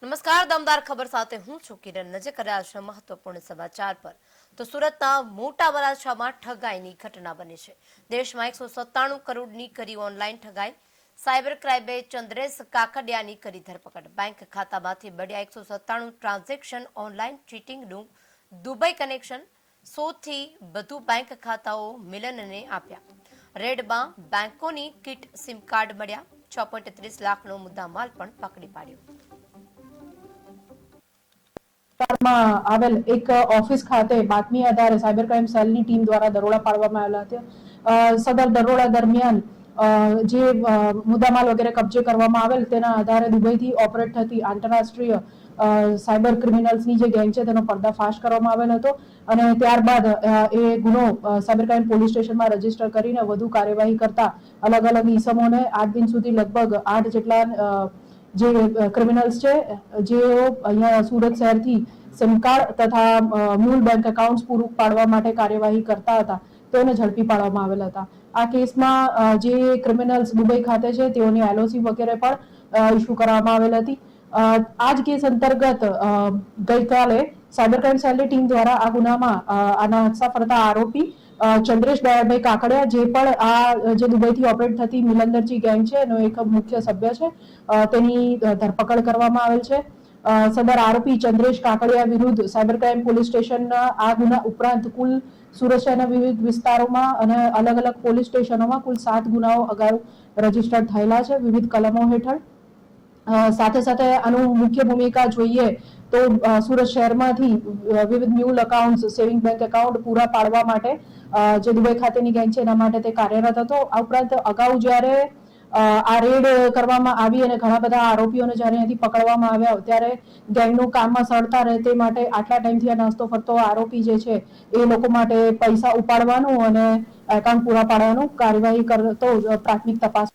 નમસ્કાર, દમદાર ખબર સાથે હું છું કિરણ. નજર કર્યા છે મહત્વપૂર્ણ સમાચાર પર. તો સુરતના મોટા વરાછામાં ઠગાઈની ઘટના બની છે. દેશમાં 197 કરોડની કરી ઓનલાઈન ઠગાઈ. સાયબર ક્રાઇમે ચંદ્રેશ કાકડિયાની કરી ધરપકડ. બેંક ખાતામાંથી બળ્યા 197 ટ્રાન્ઝેક્શન. ઓનલાઈન ચીટિંગનું દુબઈ કનેક્શન. 100 થી વધુ બેંક ખાતાઓ મિલનને આપ્યા. રેડમાં બેંકોની કિટ, સિમ કાર્ડ મળ્યા. 6.30 લાખનો મુદ્દામાલ પણ પકડી પાડ્યો. આવેલ એક ઓફિસ ખાતે બાતમી આધારે સાયબર ક્રાઇમ સેલની ટીમ દ્વારા દરોડા પાડવામાં આવેલા હતા. સદર દરોડા દરમિયાન જે મુદ્દામાલ વગેરે કબજે કરવામાં આવેલ તેના આધારે દુબઈથી ઓપરેટ થતી આંતરરાષ્ટ્રીય સાયબર ક્રિમિનલ્સની જે ગેંગ છે તેનો પર્દાફાશ કરવામાં આવેલ હતો અને ત્યારબાદ એ ગુનો સાયબર ક્રાઇમ પોલીસ સ્ટેશનમાં રજીસ્ટર કરીને વધુ કાર્યવાહી કરતા અલગ અલગ ઈસમોને 8 દિન સુધી લગભગ 8 જેટલા જે ક્રિમિનલ્સ છે જેઓ અહીંયા સુરત શહેરથી સિમ કાર્ડ તથા મૂળ બેંક એકાઉન્ટ પૂરું પાડવા માટે કાર્યવાહી કરતા હતા તેઓને ઝડપી પાડવામાં આવેલા હતા. આ કેસમાં જે ક્રિમિનલ્સ દુબઈ ખાતે છે તેઓની એલઓસી વગેરે પણ ઇસ્યુ કરવામાં આવેલ હતી. આ જ કેસ અંતર્ગત ગઈકાલે સાયબર ક્રાઇમ સેલની ટીમ દ્વારા આ ગુનામાં આના હત્યા ફરતા આરોપી ચંદ્રેશ દયાળભાઈ કાકડિયા, જે પણ આ જે દુબઈથી ઓપરેટ થતી મિલંદરજી ગેંગ છે એનો એક મુખ્ય સભ્ય છે, તેની ધરપકડ કરવામાં આવેલ છે. સદર આરોપી ચંદ્રેશ કાકડિયા વિરુદ્ધ સાયબર ક્રાઇમ પોલીસ સ્ટેશનના આ ગુના ઉપરાંત કુલ સુરત શહેરના વિવિધ વિસ્તારોમાં અને અલગ અલગ પોલીસ સ્ટેશનોમાં કુલ 7 ગુનાઓ અગાઉ રજીસ્ટર્ડ થયેલા છે વિવિધ કલમો હેઠળ. સાથે સાથે આનું મુખ્ય ભૂમિકા જોઈએ તો સુરત શહેરમાંથી વિવિધ mule account, saving bank account પૂરા પાડવા માટે જે દુબઈ ખાતેની ગેંગ છે એના માટે તે કાર્યરત હતો. આ ઉપરાંત અગાઉ જ્યારે આ રેડ કરવામાં આવી અને ઘણા બધા આરોપીઓને જ્યારે અહીંથી પકડવામાં આવ્યા ત્યારે ગેંગનું કામમાં સરળતા રહે તે માટે આટલા ટાઈમથી આ નાસ્તો ફરતો આરોપી જે છે એ લોકો માટે પૈસા ઉપાડવાનું અને એકાઉન્ટ પૂરા પાડવાનું કાર્યવાહી કરતો પ્રાથમિક તપાસ